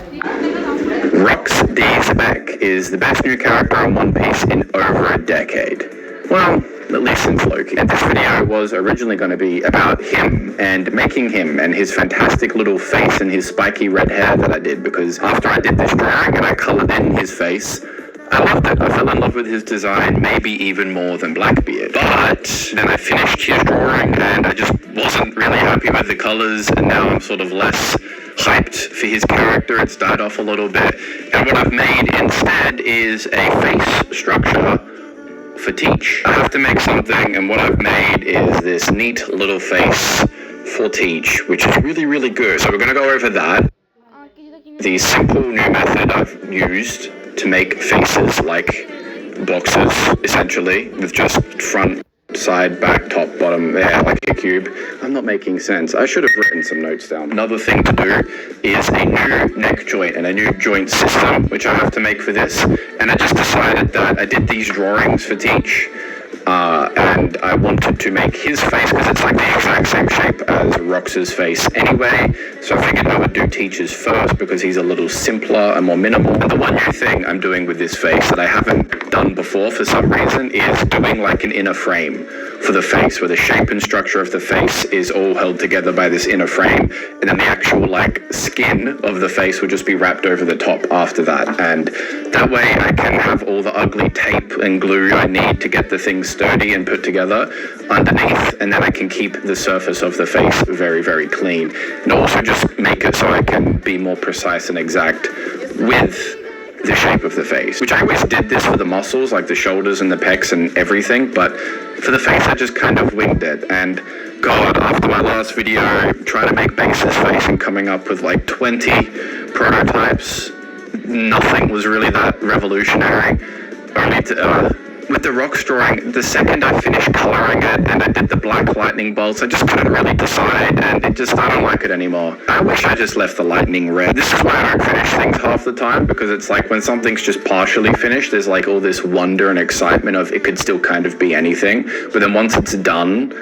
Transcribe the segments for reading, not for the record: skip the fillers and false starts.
Rox D's Beck is the best new character on One Piece in over a decade. Well, at least since Loki. And this video was originally going to be about him and making him and his fantastic little face and his spiky red hair that I did, because after I did this drawing and I colored in his face, I loved it. I fell in love with his design, maybe even more than Blackbeard. But then I finished his drawing and I just wasn't really happy with the colors, and now I'm sort of less hyped for his character. It's died off a little bit. And what I've made instead is a face structure for Teach. I have to make something, and what I've made is this neat little face for Teach, which is really, really good. So we're going to go over that. The simple new method I've used to make faces like boxes, essentially, with just front, side, back, top, bottom, there, like a cube. I'm not making sense. I should have written some notes down. Another thing to do is a new neck joint and a new joint system, which I have to make for this. And I just decided that I did these drawings for Teach, and I wanted to make his face, because it's like the exact same shape as Rox's face anyway, so I figured I would do Teach's first because he's a little simpler and more minimal. And the one new thing I'm doing with this face that I haven't done before for some reason is doing like an inner frame for the face, where the shape and structure of the face is all held together by this inner frame, and then the actual like skin of the face will just be wrapped over the top after that, and that way I can have all the ugly tape and glue I need to get the thing sturdy and put together underneath, and then I can keep the surface of the face very, very clean, and also just make it so I can be more precise and exact with the shape of the face, which I always did this for the muscles, like the shoulders and the pecs and everything, but for the face I just kind of winged it. And God, after my last video trying to make Base's face and coming up with like 20 prototypes, nothing was really that revolutionary. Only with the Rox drawing, the second I finished coloring it and I did the black lightning bolts, I just couldn't really decide, and I don't like it anymore. I wish I just left the lightning red. This is why I don't finish things half the time, because it's like when something's just partially finished, there's like all this wonder and excitement of it could still kind of be anything, but then once it's done,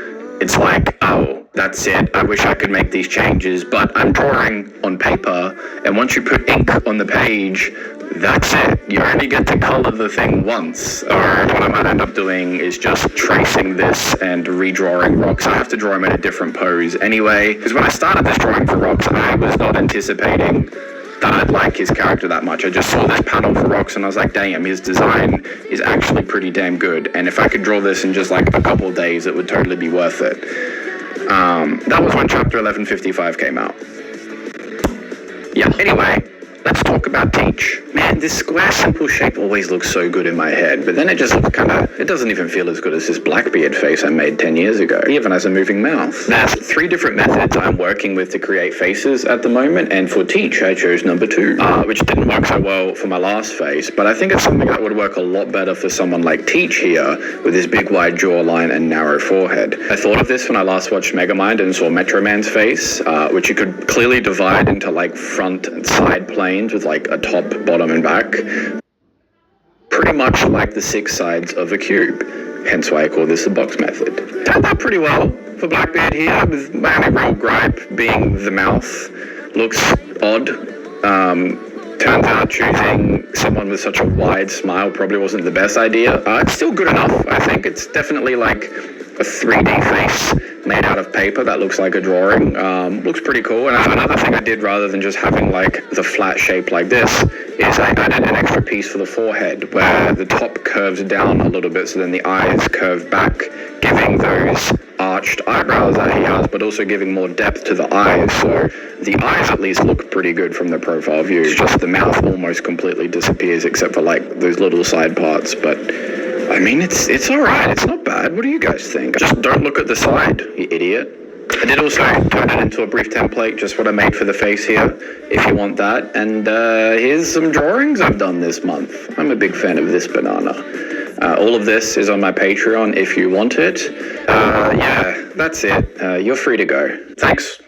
it's like, oh, that's it. I wish I could make these changes, but I'm drawing on paper, and once you put ink on the page, that's it. You only get to color the thing once. Or what I might end up doing is just tracing this and redrawing Rox. I have to draw him in a different pose anyway, because when I started this drawing for Rox, I was not anticipating that I'd like his character that much. I just saw this panel for Rox and I was like, damn, his design is actually pretty damn good, and if I could draw this in just like a couple of days, it would totally be worth it. That was when chapter 1155 came out. Yeah, anyway, let's talk about Teach. Man, this square simple shape always looks so good in my head, but then it just looks it doesn't even feel as good as this Blackbeard face I made 10 years ago. He even has a moving mouth. There's 3 different methods I'm working with to create faces at the moment, and for Teach I chose number 2, which didn't work so well for my last face, but I think it's something that would work a lot better for someone like Teach here, with his big wide jawline and narrow forehead. I thought of this when I last watched Megamind and saw Metro Man's face, which you could clearly divide into like front and side planes with like a top, bottom, and back. Pretty much like the 6 sides of a cube, hence why I call this the box method. Turned out pretty well for Blackbeard here, with my only real gripe being the mouth. Looks odd. Turns out choosing someone with such a wide smile probably wasn't the best idea. It's still good enough, I think. It's definitely like a 3D face made out of paper that looks like a drawing. Looks pretty cool. And another thing I did, rather than just having like the flat shape like this, is I added an extra piece for the forehead, where the top curves down a little bit, so then the eyes curve back, giving those arched eyebrows that he has, but also giving more depth to the eyes. So the eyes at least look pretty good from the profile view. It's just the mouth almost completely disappears, except for like those little side parts. But I mean, it's all right. It's not bad. What do you guys think? Just don't look at the side, you idiot. I did also turn it into a brief template, just what I made for the face here, if you want that. And here's some drawings I've done this month. I'm a big fan of this banana. All of this is on my Patreon if you want it. Yeah, that's it. You're free to go. Thanks.